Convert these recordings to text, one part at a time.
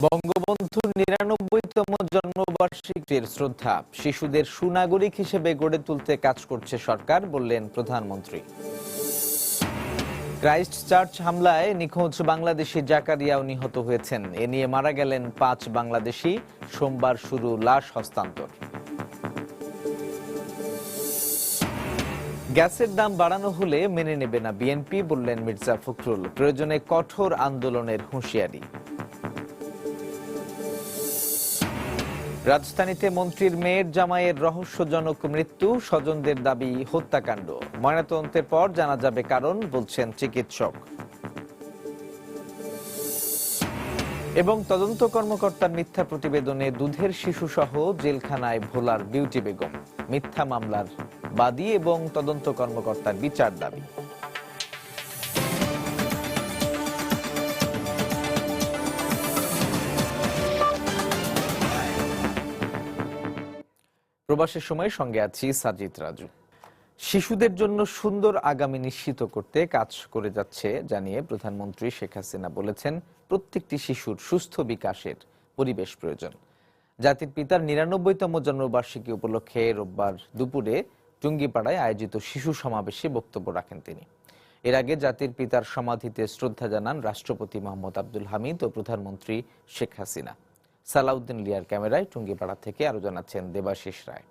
বঙ্গবন্ধুর ৯৯তম জন্মবার্ষিকীর শ্রদ্ধা শিশুদের সুনাগরিক হিসেবে গড়ে তুলতে কাজ করছে সরকার, বললেন প্রধানমন্ত্রী। ক্রাইস্ট চার্চ হামলায় নিখোঁজ বাংলাদেশি জাকারিয়াও নিহত হয়েছেন। এ নিয়ে মারা গেলেন ৫ বাংলাদেশি। সোমবার শুরু লাশ হস্তান্তর। গ্যাসের দাম বাড়ানো হলে মেনে নেবে না বিএনপি, বললেন মির্জা ফখরুল। প্রয়োজনে কঠোর আন্দোলনের হুঁশিয়ারি। রাজধানীতে মন্ত্রীর মেয়ের জামাইয়ের রহস্যজনক মৃত্যু, স্বজনদের দাবি হত্যাকাণ্ড। ময়নাতদন্তের পর জানা যাবে কারণ, বলছেন চিকিৎসক। এবং তদন্ত কর্মকর্তার মিথ্যা প্রতিবেদনে দুধের শিশুসহ জেলখানায় ভোলার বিউটি বেগম। মিথ্যা মামলার বাদী এবং তদন্ত কর্মকর্তার বিচার দাবি। প্রবাসের সময় সঙ্গে আছি সাজিদ রাজু। শিশুদের জন্য সুন্দর আগামী নিশ্চিত করতে কাজ করে যাচ্ছে জানিয়ে প্রধানমন্ত্রী শেখ হাসিনা বলেছেন, প্রত্যেকটি শিশুর সুস্থ বিকাশের পরিবেশ প্রয়োজন। জাতির পিতার ৯৯তম জন্মবার্ষিকী উপলক্ষে রোববার দুপুরে টুঙ্গিপাড়ায় আয়োজিত শিশু সমাবেশে বক্তব্য রাখেন তিনি। এর আগে জাতির পিতার সমাধিতে শ্রদ্ধা জানান রাষ্ট্রপতি মোহাম্মদ আব্দুল হামিদ ও প্রধানমন্ত্রী শেখ হাসিনা। সালাউদ্দিন লিয়ার ক্যামেরায় টুঙ্গিপাড়া থেকে আরো জানাচ্ছেন দেবাশিস রায়।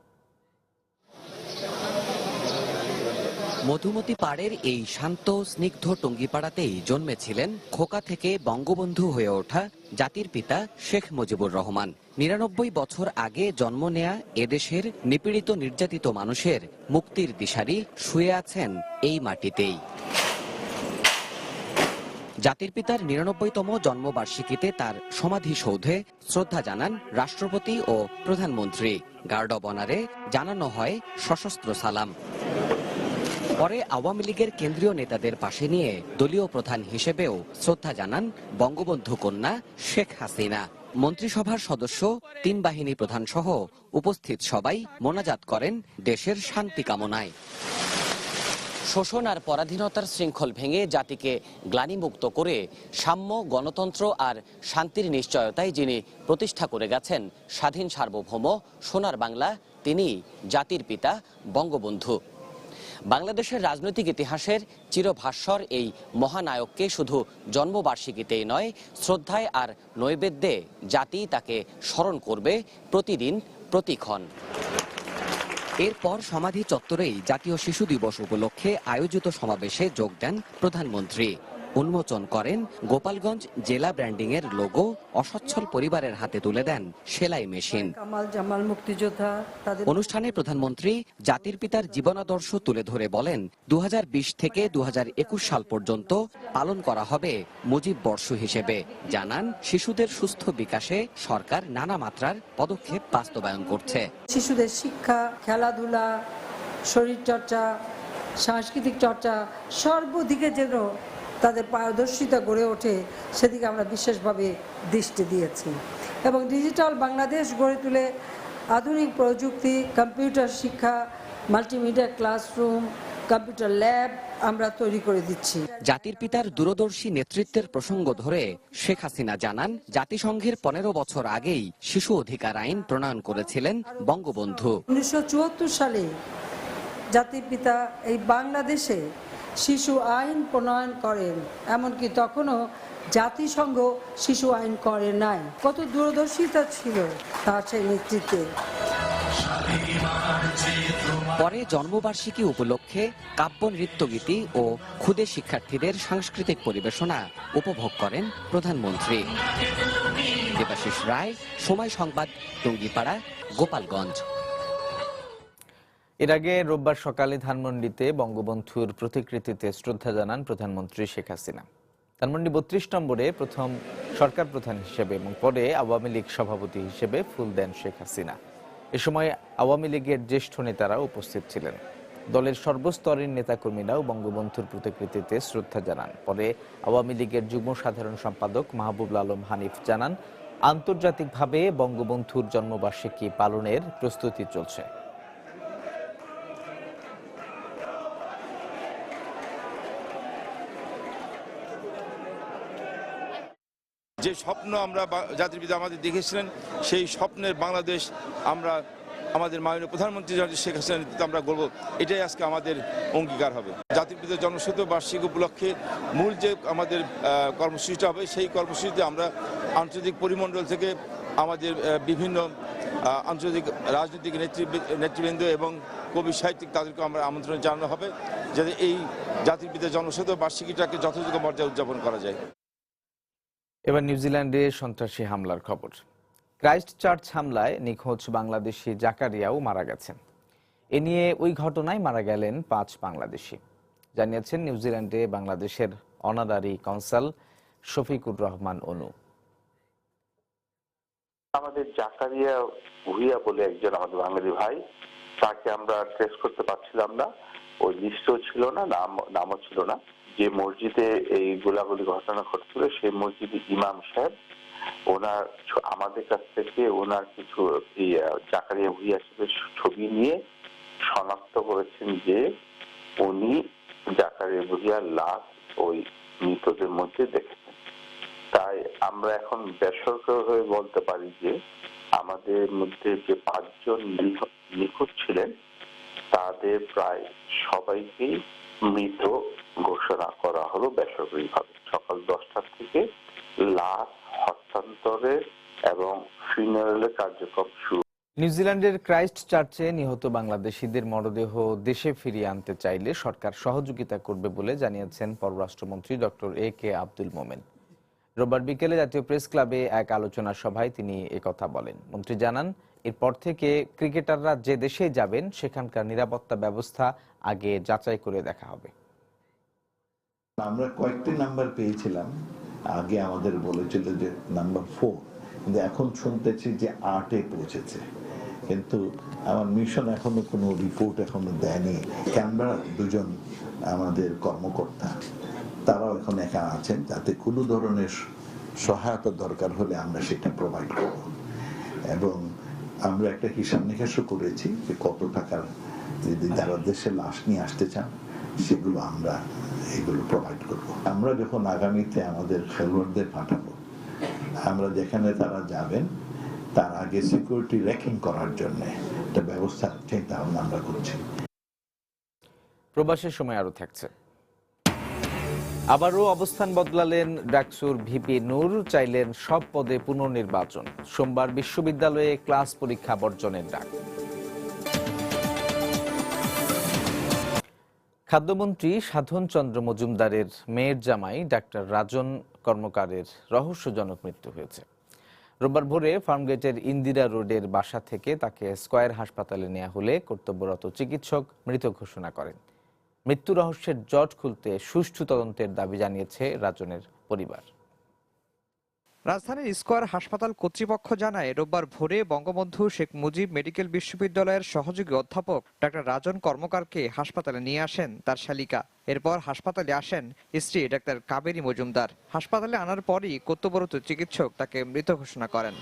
মধুমতি পাড়ের এই শান্ত স্নিগ্ধ টুঙ্গিপাড়াতেই জন্মেছিলেন খোকা থেকে বঙ্গবন্ধু হয়ে ওঠা জাতির পিতা শেখ মুজিবুর রহমান। ৯৯ বছর আগে জন্ম নেয়া এদেশের নিপীড়িত নির্যাতিত মানুষের মুক্তির দিশারি শুয়ে আছেন এই মাটিতেই। জাতির পিতার ৯৯তম জন্মবার্ষিকীতে তার সমাধিসৌধে শ্রদ্ধা জানান রাষ্ট্রপতি ও প্রধানমন্ত্রী। গার্ড অব অনারে জানানো হয় সশস্ত্র সালাম। পরে আওয়ামী লীগের কেন্দ্রীয় নেতাদের পাশে নিয়ে দলীয় প্রধান হিসেবেও শ্রদ্ধা জানান বঙ্গবন্ধু কন্যা শেখ হাসিনা। মন্ত্রিসভার সদস্য, ৩ বাহিনী প্রধান সহ উপস্থিত সবাই মোনাজাত করেন দেশের শান্তি কামনায়। শোষণ আর পরাধীনতার শৃঙ্খল ভেঙে জাতিকে গ্লানিমুক্ত করে সাম্য, গণতন্ত্র আর শান্তির নিশ্চয়তায় যিনি প্রতিষ্ঠা করে গেছেন স্বাধীন সার্বভৌম সোনার বাংলা, তিনি জাতির পিতা বঙ্গবন্ধু। বাংলাদেশের রাজনৈতিক ইতিহাসের চিরভাস্বর এই মহানায়ককে শুধু জন্মবার্ষিকীতেই নয়, শ্রদ্ধায় আর নৈবেদ্যে জাতি তাকে স্মরণ করবে প্রতিদিন, প্রতিক্ষণ। এরপর সমাধি চত্বরেই জাতীয় শিশু দিবস উপলক্ষে আয়োজিত সমাবেশে যোগ দেন প্রধানমন্ত্রী। উন্মোচন করেন গোপালগঞ্জ জেলা ব্র্যান্ডিং এর লোগো, অসচ্ছল পরিবারের হাতে তুলে দেন সেলাই মেশিন। অনুষ্ঠানে প্রধানমন্ত্রী জাতির পিতার জীবনাদর্শ তুলে ধরে বলেন, ২০২০ থেকে ২০২১ সাল পর্যন্ত পালন করা হবে মুজিব বর্ষ হিসেবে। জানান, শিশুদের সুস্থ বিকাশে সরকার নানা মাত্রার পদক্ষেপ বাস্তবায়ন করছে। শিশুদের শিক্ষা, খেলাধুলা, শরীরচর্চা, সাংস্কৃতিক চর্চা সর্বদিকে যেন তাদের পারদর্শিতা গড়ে ওঠে, সেদিকে আমরা বিশেষভাবে দৃষ্টি দিয়েছি। এবং ডিজিটাল বাংলাদেশ গড়ে তুলে আধুনিক প্রযুক্তি, কম্পিউটার শিক্ষা, মাল্টিমিডিয়া ক্লাসরুম, কম্পিউটার ল্যাব আমরা তৈরি করে দিচ্ছি। জাতির পিতার দূরদর্শী নেতৃত্বের প্রসঙ্গ ধরে শেখ হাসিনা জানান, জাতিসংঘের ১৫ বছর আগেই শিশু অধিকার আইন প্রণয়ন করেছিলেন বঙ্গবন্ধু। ১৯৭৪ সালে জাতির পিতা এই বাংলাদেশে শিশু আইন প্রণয়ন করেন, এমনকি তখনও জাতিসংঘ শিশু আইন করে নাই। কত দূরদর্শিতা ছিল তার সেই নেতৃত্বে। পরে জন্মবার্ষিকী উপলক্ষে কাব্য, নৃত্যগীতি ও ক্ষুদে শিক্ষার্থীদের সাংস্কৃতিক পরিবেশনা উপভোগ করেন প্রধানমন্ত্রী। দেবাশিস রায়, সময় সংবাদ, টুঙ্গিপাড়া, গোপালগঞ্জ। এর আগে রোববার সকালে ধানমন্ডিতে বঙ্গবন্ধুর প্রতিকৃতিতে শ্রদ্ধা জানান প্রধানমন্ত্রী শেখ হাসিনা। ধানমন্ডি ৩২ নম্বরে প্রথম সরকার প্রধান হিসেবে এবং পরে আওয়ামী লীগ সভাপতি হিসেবে ফুল দেন শেখ হাসিনা। এ সময় আওয়ামী লীগের জ্যেষ্ঠ নেতারা উপস্থিত ছিলেন। দলের সর্বস্তরের নেতাকর্মীরাও বঙ্গবন্ধুর প্রতিকৃতিতে শ্রদ্ধা জানান। পরে আওয়ামী লীগের যুগ্ম সাধারণ সম্পাদক মাহবুবুল আলম হানিফ জানান, আন্তর্জাতিকভাবে বঙ্গবন্ধুর জন্মবার্ষিকী পালনের প্রস্তুতি চলছে। যে স্বপ্ন আমরা জাতির পিতা আমাদের দেখেছিলেন, সেই স্বপ্নের বাংলাদেশ আমরা আমাদের মাননীয় প্রধানমন্ত্রী শেখ হাসিনার নেতৃত্বে আমরা গড়ব, এটাই আজকে আমাদের অঙ্গীকার হবে। জাতির পিতা জন্মশত বার্ষিকী উপলক্ষে মূল যে আমাদের কর্মসূচিটা হবে, সেই কর্মসূচিতে আমরা আন্তর্জাতিক পরিমণ্ডল থেকে আমাদের বিভিন্ন আন্তর্জাতিক রাজনৈতিক নেতৃবৃন্দ এবং কবি সাহিত্যিক তাদেরকে আমরা আমন্ত্রণ জানানো হবে, যাতে এই জাতির পিতা জন্মশত বার্ষিকীটাকে যথাযোগ্য মর্যাদা উদযাপন করা যায়। এবার নিউজিল্যান্ডে সন্ত্রাসী হামলার খবর। ক্রাইস্ট চার্চ হামলায় নিখোঁজ বাংলাদেশি জাকারিয়াও মারা গেছেন। এ নিয়ে ওই ঘটনায় মারা গেলেন 5 বাংলাদেশি, জানিয়েছেন নিউজিল্যান্ডে বাংলাদেশের অনারারি কনসাল শফিকুর রহমান অনু। আমাদের জাকারিয়া ভুইয়া বলে একজন আমাদের বাঙালি ভাই, তাকে আমরা ট্রেস করতে পারছিলাম না, ওই লিস্টেও ছিল না, নামও ছিল না। যে মসজিদে এই গোলাগুলি ঘটনা ঘটছিল সেই মসজিদে ইমাম সাহেব ওনার আমাদের কাছ থেকে ওনার কিছু জাকারিয়া ভুইয়া সাহেবের ছবি নিয়ে শনাক্ত করেছেন যে উনি জাকারিয়া ভুইয়ার লাশ ওই মৃতদের মধ্যে দেখেছেন। তাই আমরা এখন বেসরকারি হয়ে বলতে পারি যে আমাদের মধ্যে যে 5 জন নিখোঁজ ছিলেন তাদের প্রায় সবাইকেই মৃত ঘোষণা করা হলো বেসরকারিভাবে। সকাল 10টা থেকে লাশ হস্তান্তরের এবং ফিউনারেলের কার্যক্রম শুরু। নিউজিল্যান্ডের ক্রাইস্ট চার্চে নিহত বাংলাদেশিদের মরদেহ দেশে ফিরিয়ে আনতে চাইলে সরকার সহযোগিতা করবে বলে জানিয়েছেন পররাষ্ট্রমন্ত্রী ডক্টর AK আব্দুল মোমেন। রোববার বিকেলে জাতীয় প্রেস ক্লাবে এক আলোচনা সভায় তিনি একথা বলেন। মন্ত্রী জানান, এরপর থেকে ক্রিকেটাররা যে দেশে যাবেন সেখানকার নিরাপত্তা ব্যবস্থা আগে যাচাই করে দেখা হবে। আমরা কয়েকটি নাম্বার পেয়েছিলাম, আগে আমাদের বলেছিল যে নাম্বার 4, কিন্তু এখন শুনতেছি যে 8-এ পৌঁছেছে। কিন্তু আমার মিশন এখনো কোনো রিপোর্ট এখনো দেয়নি। ক্যানবেরা 2 জন আমাদের কর্মকর্তা তারাও এখন একা আছেন, যাতে কোনো ধরনের সহায়তা দরকার হলে আমরা সেটা প্রোভাইড করব। এবং আমরা একটা হিসাব নিকাশও করেছি যে কত টাকার যদি যারা দেশে লাশ নিয়ে আসতে চান সেগুলো আমরা এগুলো প্রোভাইড করব। আমরা যখন আগামীতে আমাদের খেলোয়াড়দের পাঠাবো, আমরা যেখানে তারা যাবেন তার আগে সিকিউরিটি রেকিং করার জন্য একটা ব্যবস্থা চিন্তা ভাবনা আমরা করছি। প্রবাসের সময় আরো থাকছে। আবারও অবস্থান বদলালেন ডাকসুর ভিপি নূর, চাইলেন সব পদে পুনর্নির্বাচন। সোমবার বিশ্ববিদ্যালয়ে ক্লাস পরীক্ষা বর্জনের ডাক। খাদ্যমন্ত্রী সাধন চন্দ্র মজুমদারের মেয়ের জামাই ডাক্তার রাজন কর্মকারের রহস্যজনক মৃত্যু হয়েছে। রোববার ভোরে ফার্মগেটের ইন্দিরা রোডের বাসা থেকে তাকে স্কয়ার হাসপাতালে নেওয়া হলে কর্তব্যরত চিকিৎসক মৃত ঘোষণা করেন। মৃত্যু রহস্যের জট খুলতে সুষ্ঠু তদন্তের দাবি জানিয়েছে রাজনের পরিবার। রাজধানীর স্কয়ার হাসপাতাল কর্তৃপক্ষ জানায়, রোববার ভোরে বঙ্গবন্ধু শেখ মুজিব মেডিকেল বিশ্ববিদ্যালয়ের সহযোগী অধ্যাপক ডাক্তার রাজন কর্মকারকে হাসপাতালে নিয়ে আসেন তার শালিকা। এরপর হাসপাতালে আসেন স্ত্রী ডাক্তার কাবেরী মজুমদার। হাসপাতালে আনার পরই কর্তব্যরত চিকিৎসক তাকে মৃত ঘোষণা করেন।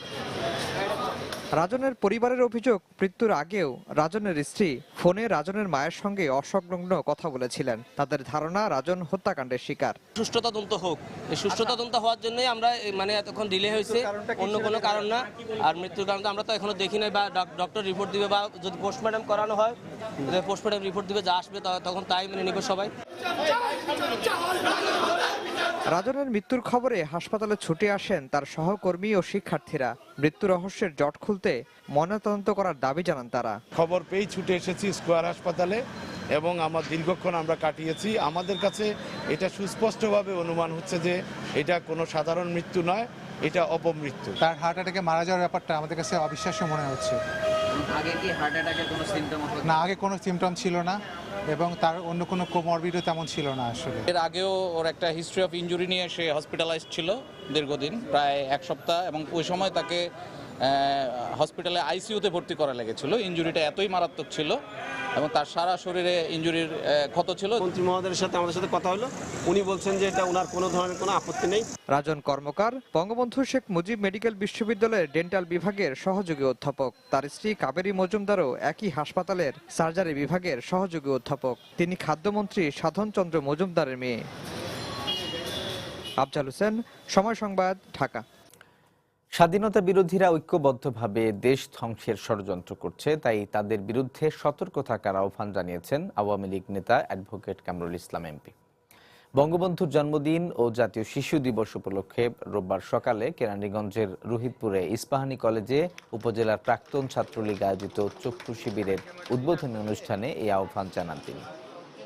রাজনের পরিবারের অভিযোগ, মৃত্যুর আগেও রাজনের স্ত্রী ফোনে রাজনের মায়ের সঙ্গে অসংলগ্ন কথা বলেছিলেন। তাদের ধারণা রাজন হত্যাকাণ্ডের শিকার। সুষ্ঠু তদন্ত হোক, এই সুষ্ঠু তদন্ত হওয়ার জন্যই আমরা এতক্ষণ ডিলে হয়েছে, অন্য কোনো কারণ না। আর মৃত্যুর কারণ আমরা তো এখনো দেখি নাই, বা ডক্টর রিপোর্ট দিবে, বা যদি পোস্টমর্টম করানো হয় পোস্টমর্টম রিপোর্ট দিবে, যা আসবে তখন তাই মেনে নিবে সবাই। রাজনের মৃত্যুর খবরে হাসপাতালে ছুটে আসেন তার সহকর্মী ও শিক্ষার্থীরা। মৃত্যু রহস্যের জট খুলতে ময়নাতদন্ত করার দাবি জানান তারা। খবর পেয়ে ছুটে এসেছি স্কয়ার হাসপাতালে এবং আমার দীর্ঘক্ষণ আমরা কাটিয়েছি। আমাদের কাছে এটা সুস্পষ্টভাবে অনুমান হচ্ছে যে এটা কোনো সাধারণ মৃত্যু নয়, এটা অপমৃত্যু। তার হার্ট অ্যাটাকে মারা যাওয়ার ব্যাপারটা আমাদের কাছে অবিশ্বাস্য মনে হচ্ছে। আগে কি হার্ট অ্যাটাকের কোনো সিম্পটম না, আগে কোনো সিমটম ছিল না এবং তার অন্য কোনো কোমরবিডও তেমন ছিল না। আসলে এর আগেও ওর একটা হিস্ট্রি অফ ইনজুরি নিয়ে সে হসপিটালাইজড ছিল দীর্ঘদিন, প্রায় 1 সপ্তাহ, এবং ওই সময় তাকে হসপিটালে আইসিইউতে ভর্তি করা লেগেছিল। ইনজুরিটা এতই মারাত্মক ছিল এবং তার সারা শরীরে ইনজুরির ক্ষত ছিল। মন্ত্রী মহোদয়ের সাথে আমাদের সাথে কথা হলো, উনি বলছেন যে এটা ওনার কোনো ধরনের কোনো আপত্তি নেই। রাজন কর্মকার বঙ্গবন্ধু শেখ মুজিব মেডিকেল বিশ্ববিদ্যালয়ের ডেন্টাল বিভাগের সহযোগী অধ্যাপক। তার স্ত্রী কাবেরী মজুমদারও একই হাসপাতালের সার্জারি বিভাগের সহযোগী অধ্যাপক। তিনি খাদ্যমন্ত্রী সাধন চন্দ্র মজুমদারের মেয়ে। আফজাল হোসেন, সময় সংবাদ, ঢাকা। স্বাধীনতা বিরোধীরা ঐক্যবদ্ধভাবে দেশ ধ্বংসের ষড়যন্ত্র করছে, তাই তাদের বিরুদ্ধে সতর্ক থাকার আহ্বান জানিয়েছেন আওয়ামী লীগ নেতা অ্যাডভোকেট কামরুল ইসলাম এমপি। বঙ্গবন্ধুর জন্মদিন ও জাতীয় শিশু দিবস উপলক্ষে রোববার সকালে কেরানীগঞ্জের রুহিতপুরে ইস্পাহানী কলেজে উপজেলার প্রাক্তন ছাত্রলীগ আয়োজিত চক্ষু শিবিরের উদ্বোধনী অনুষ্ঠানে এই আহ্বান জানান তিনি।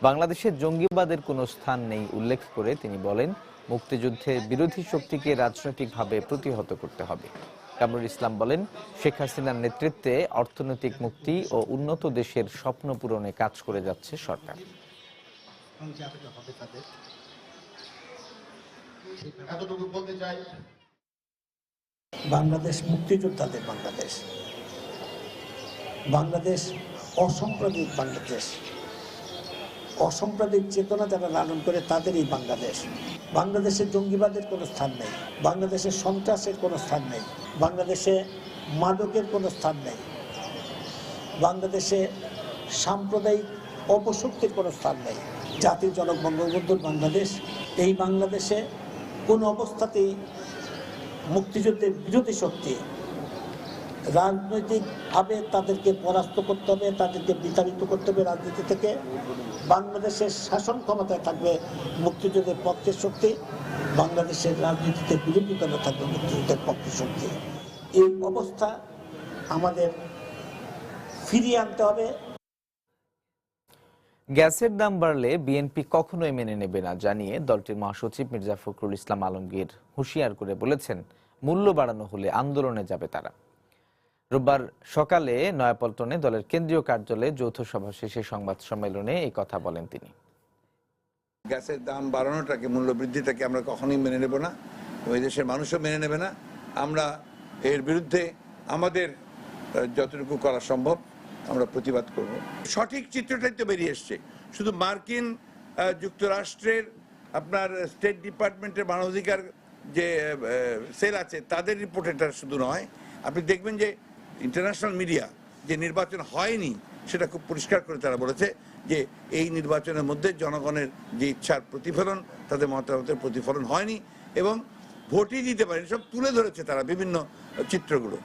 বাংলাদেশে জঙ্গিবাদের কোনো স্থান নেই উল্লেখ করে তিনি বলেন, মুক্তিযুদ্ধে বিরোধী শক্তিকে রাজনৈতিকভাবে প্রতিহত করতে হবে। কামরুল ইসলাম বলেন, শেখ হাসিনার নেতৃত্বে অর্থনৈতিক মুক্তি ও উন্নত দেশের স্বপ্ন পূরণে কাজ করে যাচ্ছে সরকার। বাংলাদেশ মুক্তিযোদ্ধাদের বাংলাদেশ, বাংলাদেশ অসাম্প্রদায়িক বাংলাদেশ, অসাম্প্রদায়িক চেতনা যারা লালন করে তাদেরই বাংলাদেশ। বাংলাদেশে জঙ্গিবাদের কোনো স্থান নেই, বাংলাদেশে সন্ত্রাসের কোনো স্থান নেই, বাংলাদেশে মাদকের কোনো স্থান নেই, বাংলাদেশে সাম্প্রদায়িক অপশক্তির কোনো স্থান নেই। জাতির জনক বঙ্গবন্ধুর বাংলাদেশ, এই বাংলাদেশে কোনো অবস্থাতেই মুক্তিযুদ্ধের বিরোধী শক্তি রাজনৈতিকভাবে তাদেরকে পরাস্ত করতে হবে, তাদেরকে বিতাড়িত করতে হবে রাজনীতি থেকে। বাংলাদেশের শাসন ক্ষমতায় থাকবে মুক্তিযুদ্ধের পক্ষের শক্তি, বাংলাদেশের রাজনীতিতে বিরোধিতা থাকবে মুক্তিযুদ্ধের পক্ষের শক্তি। এই অবস্থা আমাদের ফিরিয়ে আনতে হবে। গ্যাসের দাম বাড়লে বিএনপি কখনোই মেনে নেবে না জানিয়ে দলটির মহাসচিব মির্জা ফখরুল ইসলাম আলমগীর হুঁশিয়ার করে বলেছেন, মূল্য বাড়ানো হলে আন্দোলনে যাবে তারা। রোববার সকালে নয়াপল্টনে দলের কেন্দ্রীয় কার্যালয়ে যৌথ সভা শেষে সংবাদ সম্মেলনে এই কথা বলেন তিনি। গ্যাসের দাম বাড়ানোটাকে, মূল্য বৃদ্ধিটাকে আমরা কখনোই মেনে নেব না, ওই দেশের মানুষও মেনে নেবে না। আমরা এর বিরুদ্ধে আমাদের যতটুকু করা সম্ভব আমরা প্রতিবাদ করব। সঠিক চিত্রটাই তো বেরিয়ে এসছে। শুধু মার্কিন যুক্তরাষ্ট্রের আপনার স্টেট ডিপার্টমেন্টের মানবাধিকার যে সেল আছে তাদের রিপোর্ট এটা শুধু নয়, আপনি দেখবেন যে ইন্টারন্যাশনাল মিডিয়া যে নির্বাচন হয়নি সেটা খুব পরিষ্কার করে তারা বলেছে যে এই নির্বাচনের মধ্যে জনগণের যে ইচ্ছার প্রতিফলন, তাদের মতামতের প্রতিফলন হয়নি এবং ভোটই দিতে পারেনি, সব তুলে ধরেছে তারা বিভিন্ন চিত্রগুলো।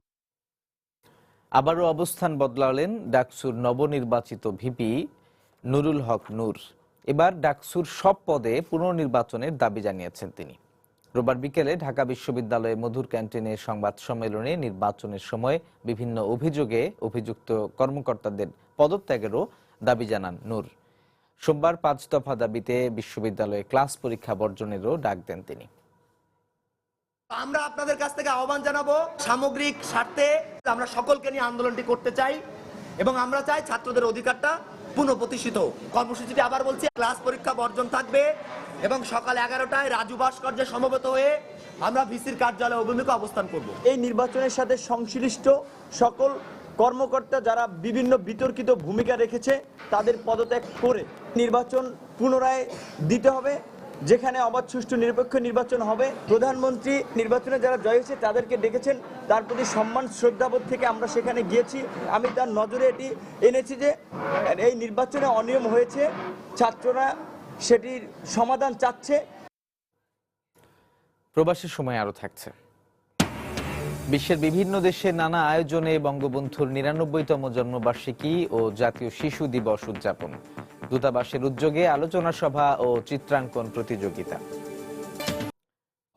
আবারও অবস্থান বদলালেন ডাকসুর নবনির্বাচিত ভিপি নুরুল হক নূর। এবার ডাকসুর সব পদে পুনর্নির্বাচনের দাবি জানিয়েছেন তিনি। রোববার বিকেলে ঢাকা বিশ্ববিদ্যালয়ে মধুর ক্যান্টিনে সংবাদ সম্মেলনে নির্বাচনের সময় বিভিন্ন অভিযোগে অভিযুক্ত কর্মকর্তাদের পদত্যাগেরও দাবি জানান নূর। সোমবার 5 দফা দাবিতে বিশ্ববিদ্যালয়ে ক্লাস পরীক্ষা বর্জনেরও ডাক দেন তিনি। আমরা আপনাদের কাছ থেকে আহ্বান জানাবো, সামগ্রিক স্বার্থে আমরা সকলকে নিয়ে আন্দোলনটি করতে চাই এবং আমরা চাই ছাত্রদের অধিকারটা পুনঃপ্রতিষ্ঠিত হোক। কর্মসূচিটি আবার বলছি, ক্লাস পরীক্ষা বর্জন থাকবে এবং সকাল 11টায় রাজু ভাস্কর্যে সমবেত হয়ে আমরা ভিসির কার্যালয়ে অভিমুখে অবস্থান করব। এই নির্বাচনের সাথে সংশ্লিষ্ট সকল কর্মকর্তা যারা বিভিন্ন বিতর্কিত ভূমিকা রেখেছে তাদের পদত্যাগ করে নির্বাচন পুনরায় দিতে হবে, যেখানে অবাধ সুষ্ঠু নিরপেক্ষ নির্বাচন হবে। প্রধানমন্ত্রী নির্বাচনে যারা জয় হয়েছে তাদেরকে ডেকেছেন, তার প্রতি সম্মান শ্রদ্ধাবোধ থেকে আমরা সেখানে গিয়েছি। আমি তার নজরে এটি এনেছি যে এই নির্বাচনে অনিয়ম হয়েছে, ছাত্ররা সেটির সমাধান চাচ্ছে। প্রবাসী সময় আরো থাকছে। বিশ্বের বিভিন্ন দেশে নানা আয়োজনে বঙ্গবন্ধুর ৯৯তম জন্মবার্ষিকী ও জাতীয় শিশু দিবস উদযাপন। দূতাবাসের উদ্যোগে আলোচনা সভা ও চিত্রাঙ্কন প্রতিযোগিতা।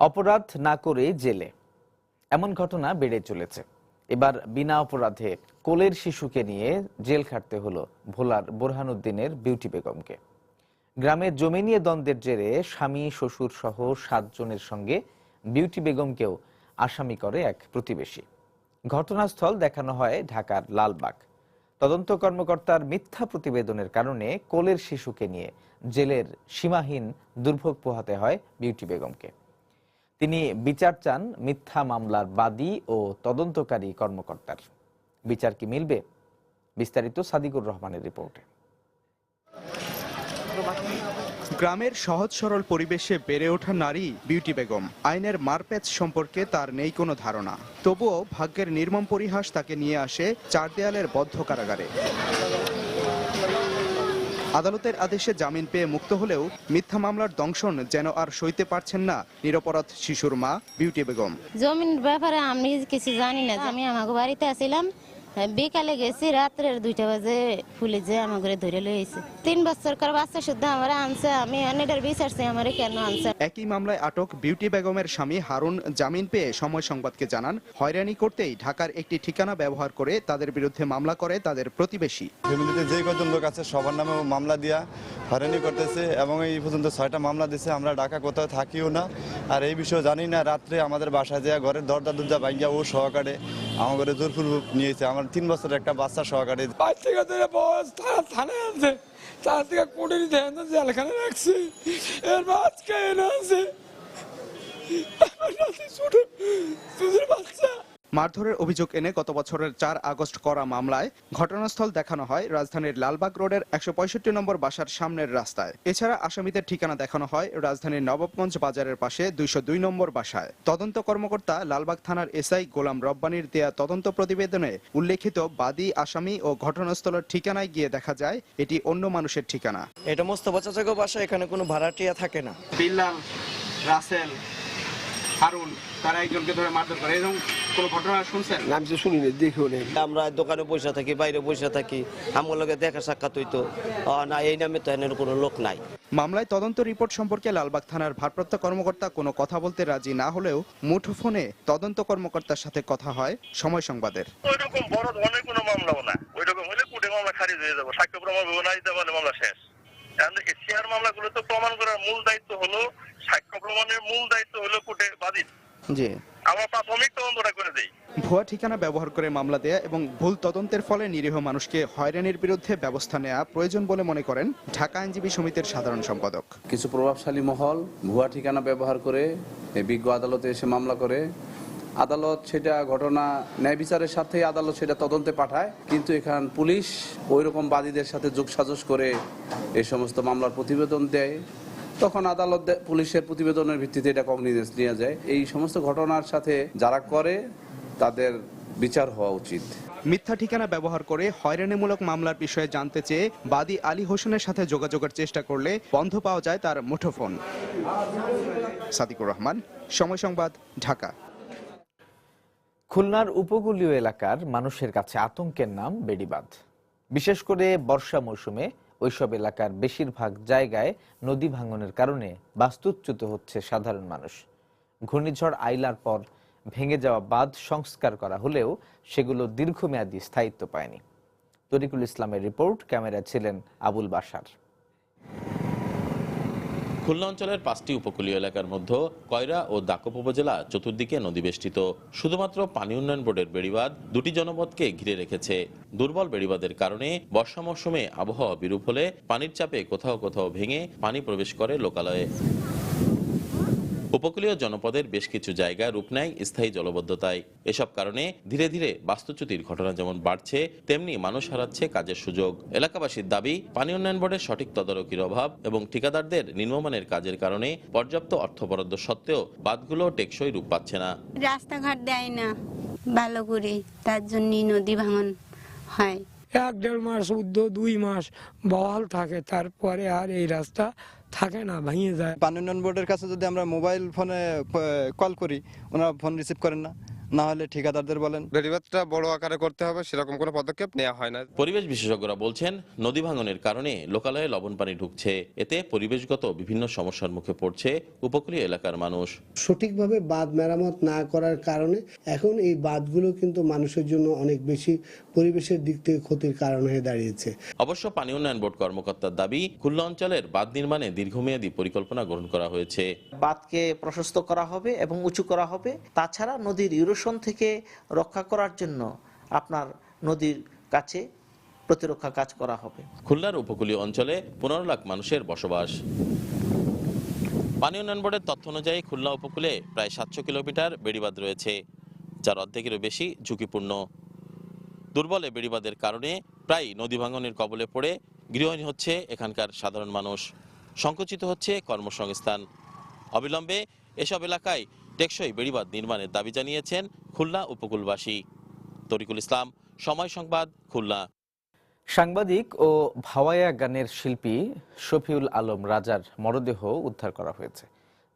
অপরাধ না করে জেলে, এমন ঘটনা বেড়ে চলেছে। এবার বিনা অপরাধে কোলের শিশুকে নিয়ে জেল খাটতে হলো ভোলার বোরহানুদ্দিনের বিউটি বেগমকে। গ্রামে জমি নিয়ে দ্বন্দ্বের জেরে স্বামী, শ্বশুর সহ 7 জনের সঙ্গে বিউটি বেগমকেও আসামি করে এক প্রতিবেশী। ঘটনাস্থল দেখানো হয় ঢাকার লালবাগ। তদন্ত কর্মকর্তার মিথ্যা প্রতিবেদনের কারণে কোলের শিশুকে নিয়ে জেলের সীমাহীন দুর্ভোগ পোহাতে হয় বিউটি বেগমকে। তিনি বিচার চান মিথ্যা মামলার বাদী ও তদন্তকারী কর্মকর্তার। বিচার কি মিলবে? বিস্তারিত সাদিকুর রহমানের রিপোর্টে। গ্রামের সহজ সরল পরিবেশে বেড়ে ওঠা নারী বিউটি বেগম। আইনের মারপ্যাচ সম্পর্কে তার নেই কোনো ধারণা, তবুও ভাগ্যের নির্মম পরিহাস তাকে নিয়ে আসে 4 দেয়ালের বদ্ধ কারাগারে। আদালতের আদেশে জামিন পেয়ে মুক্ত হলেও মিথ্যা মামলার দংশন যেন আর সইতে পারছেন না নিরপরাধ শিশুর মা বিউটি বেগম। জমির ব্যাপারে আমি কিছু জানি না, আমি আমাকে বাড়িতে আসছিলাম, বিকালে গেছি, রাত্রের 2টা বাজে পুলিশ যে আমাকে ধরে লইছে। 3 বছরকার বাচ্চা শুদ্ধ আমার আনছে, আমি এটার বিচারছি আমার কেন আনছে। একই মামলায় আটক বিউটি বেগমের স্বামী হারুন জামিন পেয়ে সময় সংবাদকে জানান, হয়রানি করতেই ঢাকার একটি ঠিকানা ব্যবহার করে তাদের বিরুদ্ধে মামলা করে তাদের প্রতিবেশী। ফ্যামিলিতে যে কজন লোক আছে সবার নামে মামলা দিয়া হয়রানি করতেছে এবং এই পর্যন্ত 6টা মামলা দিছে। আমরা ঢাকা কোথাও থাকিও না, আর এই বিষয়ে জানি না। রাত্রে আমাদের বাসায় যায় ঘরের দরজা ভাঙ্গিয়া ও সহকারে আমাদের জোরপূর্বক নিয়েছে। আমার 3 বছরের একটা বাচ্চা সহকারে থানায় আছে, তার থেকে কোর্টে জেলখানে রাখছে, এর আজকে এনে আছে বাচ্চা। মারধরের অভিযোগ এনে গত বছরের 4 আগস্ট করা মামলায় ঘটনাস্থল দেখানো হয় রাজধানীর লালবাগ রোডের 165 নম্বর বাসার সামনের রাস্তায়। এছাড়া আসামিদের ঠিকানা দেখানো হয় রাজধানীর নবাবগঞ্জ বাজারের পাশে 202 নম্বর বাসায়। তদন্ত কর্মকর্তা লালবাগ থানার এসআই গোলাম রব্বানির দেয়া তদন্ত প্রতিবেদনে উল্লেখিত বাদী, আসামি ও ঘটনাস্থলের ঠিকানায় গিয়ে দেখা যায় এটি অন্য মানুষের ঠিকানা। এটা মোস্তফা চাচাগো বাসা, এখানে কোনো ভাড়াটিয়া থাকে না। বিল্লাল, রাসেল, হারুন তারা একজনকে ধরে মারধর করে, এরকম কোন ঘটনা শুনছেন? আমি তো শুনিনি, দেখিও নেই। আমরা দোকানে বসে থাকি, বাইরে বসে থাকি, আমার লগে দেখা সাক্ষাৎ হইতো না, এই নামে তো এর কোনো লোক নাই। মামলায় তদন্ত রিপোর্ট সম্পর্কে লালবাগ থানার ভারপ্রাপ্ত কর্মকর্তা কোনো কথা বলতে রাজি না হলেও মুঠোফোনে তদন্ত কর্মকর্তার সাথে কথা হয় সময় সংবাদের। ওইরকম বড় ধরনের কোনো মামলাও না, ওইরকম হলে কোর্টে মামলা খারিজ হয়ে যাবে, সাক্ষ্য প্রমাণ না দিতে পারলে মামলা শেষ। এশিয়ার মামলাগুলো তো প্রমাণ করার মূল দায়িত্ব হলো, সাক্ষ্য প্রমাণের মূল দায়িত্ব হলো কোর্টে বাদীর। জি, আমরা প্রাথমিক তদন্তটা করে দেই। ভুয়া ঠিকানা ব্যবহার করে মামলা দেয়া এবং ভুল তদন্তের ফলে নিরীহ মানুষকে হয়রানির বিরুদ্ধে ব্যবস্থা নেওয়া প্রয়োজন বলে মনে করেন ঢাকা আইনজীবী সমিতির সাধারণ সম্পাদক। কিছু প্রভাবশালী মহল ভুয়া ঠিকানা ব্যবহার করে বিজ্ঞ আদালতে এসে মামলা করে, আদালত সেটা ঘটনা ন্যায় বিচারের সাথে আদালত সেটা তদন্তে পাঠায়, কিন্তু এখান পুলিশ ওই রকম বাদীদের সাথে যোগসাজশ করে এই সমস্ত মামলার প্রতিবেদন দেয়, তখন আদালত পুলিশের প্রতিবেদনের ভিত্তিতে এটা কগনিজেন্স নিয়ে যায়। এই সমস্ত ঘটনার সাথে যারা করে তাদের বিচার হওয়া উচিত। মিথ্যা ঠিকানা ব্যবহার করে হয়রানিমূলক মামলার বিষয়ে জানতে চেয়ে বাদী আলী হোসেনের সাথে যোগাযোগের চেষ্টা করলে বন্ধ পাওয়া যায় তার মুঠোফোন। সাদিকুর রহমান, সময় সংবাদ, ঢাকা। খুলনার উপকূলীয় এলাকার মানুষের কাছে আতঙ্কের নাম বেড়িবাঁধ। বিশেষ করে বর্ষা মৌসুমে ওইসব এলাকার বেশিরভাগ জায়গায় নদী ভাঙনের কারণে বাস্তুচ্যুত হচ্ছে সাধারণ মানুষ। ঘূর্ণিঝড় আইলার পর ভেঙে যাওয়া বাঁধ সংস্কার করা হলেও সেগুলো দীর্ঘমেয়াদী স্থায়িত্ব পায়নি। তরিকুল ইসলামের রিপোর্ট, ক্যামেরায় ছিলেন আবুল বাশার। খুলনা অঞ্চলের 5টি উপকূলীয় এলাকার মধ্যে কয়রা ও দাকপ উপজেলা চতুর্দিকে নদী বেষ্টিত। শুধুমাত্র পানি উন্নয়ন বোর্ডের বেড়িবাঁধ 2টি জনপদকে ঘিরে রেখেছে। দুর্বল বেড়িবাঁধের কারণে বর্ষা মৌসুমে আবহাওয়া বিরূপ হলে পানির চাপে কোথাও কোথাও ভেঙে পানি প্রবেশ করে লোকালয়ে। উপকূলীয় জনপদের বেশ কিছু জায়গায় রূপ নেয় স্থায়ী জলবদ্ধতায়। এসব কারণে ধীরে ধীরে বাস্তুচ্যুতির ঘটনা যেমন বাড়ছে, তেমনি মানুষ হারাচ্ছে কাজের সুযোগ। এলাকাবাসীর দাবি, পানি উন্নয়ন বোর্ডের সঠিক তদারকির অভাব এবং ঠিকাদারদের নিম্নমানের কাজের কারণে পর্যাপ্ত অর্থ বরাদ্দ সত্ত্বেও বাঁধগুলো টেকসই রূপ পাচ্ছে না। রাস্তাঘাট দেয় না ভালো করে, তার জন্য নদী ভাঙন হয়। 1-1.5 মাস, 2 মাস বহাল থাকে, তারপরে আর এই রাস্তা থাকে না, ভেঙে যায়। পানি উন্নয়ন বোর্ডের কাছে যদি আমরা মোবাইল ফোনে কল করি, ওনারা ফোন রিসিভ করেন না, না হলে ঠিকাদারদের বলেন। বেড়িবাঁধটা বড় আকারে করতে হবে, সেরকম কোনো পদক্ষেপ নেওয়া হয় না। পরিবেশ বিশেষজ্ঞরা বলছেন, নদী ভাঙনের কারণে লোকালয়ে লবণ পানি ঢুকছে, এতে পরিবেশগত বিভিন্ন সমস্যার মুখে পড়ছে উপকূলীয় এলাকার মানুষ। সঠিকভাবে বাঁধ মেরামত না করার কারণে এখন এই বাঁধগুলো কিন্তু মানুষের জন্য অনেক বেশি পরিবেশের দিক থেকে ক্ষতির কারণ হয়ে দাঁড়িয়েছে। অবশ্য পানি উন্নয়ন বোর্ড কর্মকর্তার দাবি, খুলনা অঞ্চলের বাঁধ নির্মাণে দীর্ঘমেয়াদী পরিকল্পনা গ্রহণ করা হয়েছে। বাঁধকে প্রশস্ত করা হবে এবং উঁচু করা হবে। তাছাড়া নদীর ইরোশন থেকে রক্ষা করার জন্য আপনার নদীর কাছে প্রতিরক্ষা কাজ করা হবে। খুলনার উপকূলীয় অঞ্চলে 15 লাখ মানুষের বসবাস। পানি উন্নয়ন বোর্ডের তথ্য অনুযায়ী খুলনা উপকূলে প্রায় 700 কিলোমিটার বেড়িবাঁধ রয়েছে, যার অর্ধেকেরও বেশি ঝুঁকিপূর্ণ। দুর্বল এই বেড়িবাঁধের কারণে প্রায় নদী ভাঙনের কবলে পড়ে গৃহহীন হচ্ছে এখানকার সাধারণ মানুষ, সংকুচিত হচ্ছে কর্মসংস্থান। অবিলম্বে এসব এলাকায় টেকসই বেড়িবাঁধ নির্মাণের দাবি জানিয়েছেন খুলনা উপকূলবাসী। তরিকুল ইসলাম, সময় সংবাদ, খুলনা। সাংবাদিক ও ভাওয়াইয়া গানের শিল্পী শফিউল আলম রাজার মরদেহ উদ্ধার করা হয়েছে।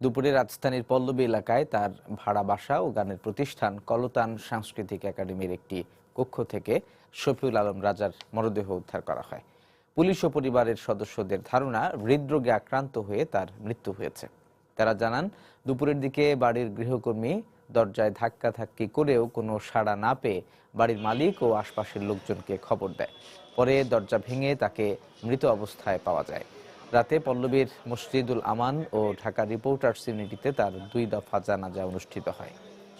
দুপুরে রাজধানীর পল্লবী এলাকায় তার ভাড়া বাসা ও গানের প্রতিষ্ঠান কলতান সাংস্কৃতিক একাডেমির একটি কক্ষ থেকে শফিউল আলম রাজার মরদেহ উদ্ধার করা হয়। পুলিশ ও পরিবারের সদস্যদের ধারণা হৃদরোগে আক্রান্ত হয়ে তার মৃত্যু হয়েছে। তারা জানান, দুপুরের দিকে বাড়ির গৃহকর্মী দরজায় ধাক্কাধাক্কি করেও কোনো সাড়া না পেয়ে বাড়ির মালিক ও আশপাশের লোকজনকে খবর দেয়। পরে দরজা ভেঙে তাকে মৃত অবস্থায় পাওয়া যায়। রাতে পল্লবীর মসজিদুল আমান ও ঢাকা রিপোর্টার্স ইউনিটিতে তার 2 দফা জানাজা অনুষ্ঠিত হয়।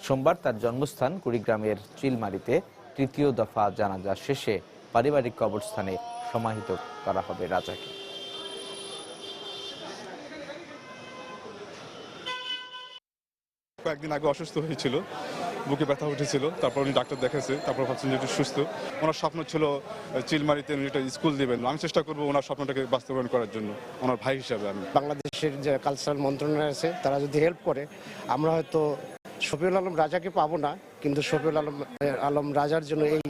সোমবার তার জন্মস্থান কুড়িগ্রামের চিলমারিতে 3য় দফা জানাজা শেষে পারিবারিক কবরস্থানে সমাহিত করা হবে রাজাকে। কয়েকদিন আগে অসুস্থ হয়েছিল, বুকে ব্যথা উঠেছিল, তারপর উনি ডাক্তার দেখাচ্ছে, তারপর ভাবছেন যে একটু সুস্থ। ওনার স্বপ্ন ছিল চিলমারিতে উনি একটা স্কুল দেবেন। আমি চেষ্টা করবো ওনার স্বপ্নটাকে বাস্তবায়ন করার জন্য, ওনার ভাই হিসাবে। আমি বাংলাদেশের যে কালচারাল মন্ত্রণালয় আছে তারা যদি হেল্প করে, আমরা হয়তো শফিউল আলম রাজাকে পাবো না, কিন্তু শফিউল আলম রাজার জন্য এই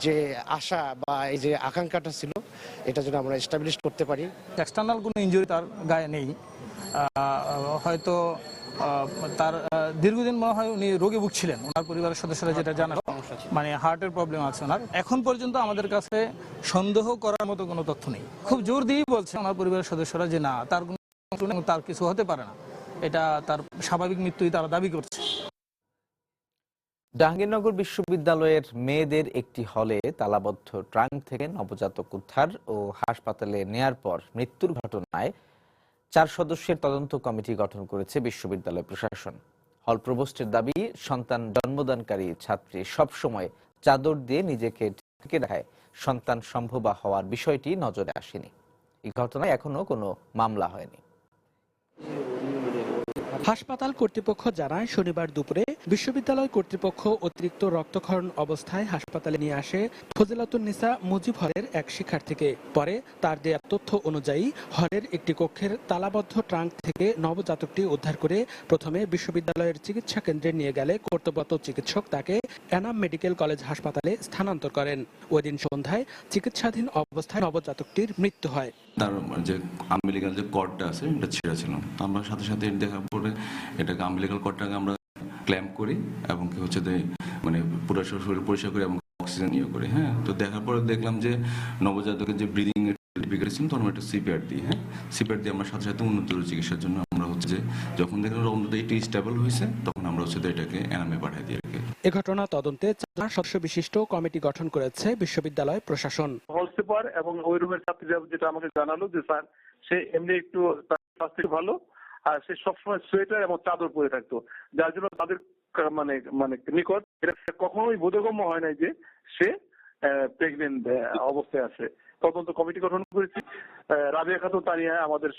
যে আশা বা এই যে আকাঙ্ক্ষাটা ছিল, এটা যেন আমরা এস্টাবলিশ করতে পারি। এক্সটার্নাল কোনো ইনজুরি তার গায়ে নেই, হয়তো তার দীর্ঘদিন মনে হয় উনি রোগে ভুগছিলেন। ওনার পরিবারের সদস্যরা যেটা জানালো, মানে হার্টের প্রবলেম আছে ওনার। এখন পর্যন্ত আমাদের কাছে সন্দেহ করার মতো কোনো তথ্য নেই। খুব জোর দিয়েই বলছে ওনার পরিবারের সদস্যরা যে না, তার কিছু হতে পারে না, এটা তার স্বাভাবিক মৃত্যুই তারা দাবি করছে। জাহাঙ্গীরনগর বিশ্ববিদ্যালয়ের মেয়েদের একটি হলে তালাবদ্ধ ট্রাঙ্ক থেকে নবজাতক উদ্ধার ও হাসপাতালে নেয়ার পর মৃত্যুর ঘটনায় 4 সদস্যের তদন্ত কমিটি গঠন করেছে বিশ্ববিদ্যালয় প্রশাসন। হল প্রভোস্টের দাবি, সন্তান জন্মদানকারী ছাত্রী সবসময় চাদর দিয়ে নিজেকে ঢেকে রাখায় সন্তান সম্ভবা হওয়ার বিষয়টি নজরে আসেনি। এই ঘটনায় এখনো কোনো মামলা হয়নি। হাসপাতাল কর্তৃপক্ষ জানায়, শনিবার দুপুরে বিশ্ববিদ্যালয় কর্তৃপক্ষ অতিরিক্ত রক্তক্ষরণ অবস্থায় হাসপাতালে নিয়ে আসে ফজিলাতুন্নিসা মুজিব হলের এক শিক্ষার্থীকে। পরে তার দেয়া তথ্য অনুযায়ী হলের একটি কক্ষের তালাবদ্ধ ট্রাঙ্ক থেকে নবজাতকটি উদ্ধার করে প্রথমে বিশ্ববিদ্যালয়ের চিকিৎসা কেন্দ্রে নিয়ে গেলে কর্তব্যরত চিকিৎসক তাকে এনাম মেডিকেল কলেজ হাসপাতালে স্থানান্তর করেন। ওই দিন সন্ধ্যায় চিকিৎসাধীন অবস্থায় নবজাতকটির মৃত্যু হয়। তার যে আম্বিলিকাল যে কর্ডটা আছে এটা ছেঁড়া ছিল। আমরা সাথে সাথে দেখার পরে এটাকে আম্বিলিকাল কর্ডটাকে আমরা ক্ল্যাম্প করি এবং কি হচ্ছে মানে পুরো শরীর পরিষ্কার করি এবং অক্সিজেন ইয়ে করি। হ্যাঁ, তো দেখার পরে দেখলাম যে নবজাতকের যে ব্রিদিং এর সার্টিফিকেট ছিল, তখন একটা সিপিআর দিই। হ্যাঁ, সিপিআর দিয়ে আমরা সাথে সাথে উন্নত চিকিৎসার জন্য আমরা হচ্ছে যে যখন দেখলাম অন্তত এটি স্টেবল হয়েছে, তখন আমরা হচ্ছে এটাকে এনামে পাঠিয়ে দিই। এ ঘটনা তদন্তে 4 সদস্য বিশিষ্ট কমিটি গঠন করেছে বিশ্ববিদ্যালয় প্রশাসন। হল সুপার এবং ওই রুমের ছাত্রীরা যেটা আমাকে জানালো যে স্যার সে এমনি একটু স্বাস্থ্য ভালো, আর সে সবসময় সোয়েটার এবং চাদর পরে থাকতো, যার জন্য তাদের মানে নিকট এটা কখনোই বোধগম্য হয় নাই যে সে প্রেগনেন্ট অবস্থায় আছে। তদন্ত কমিটি গঠন করেছি। রাবিয়া খাতুন তানিয়া আমাদের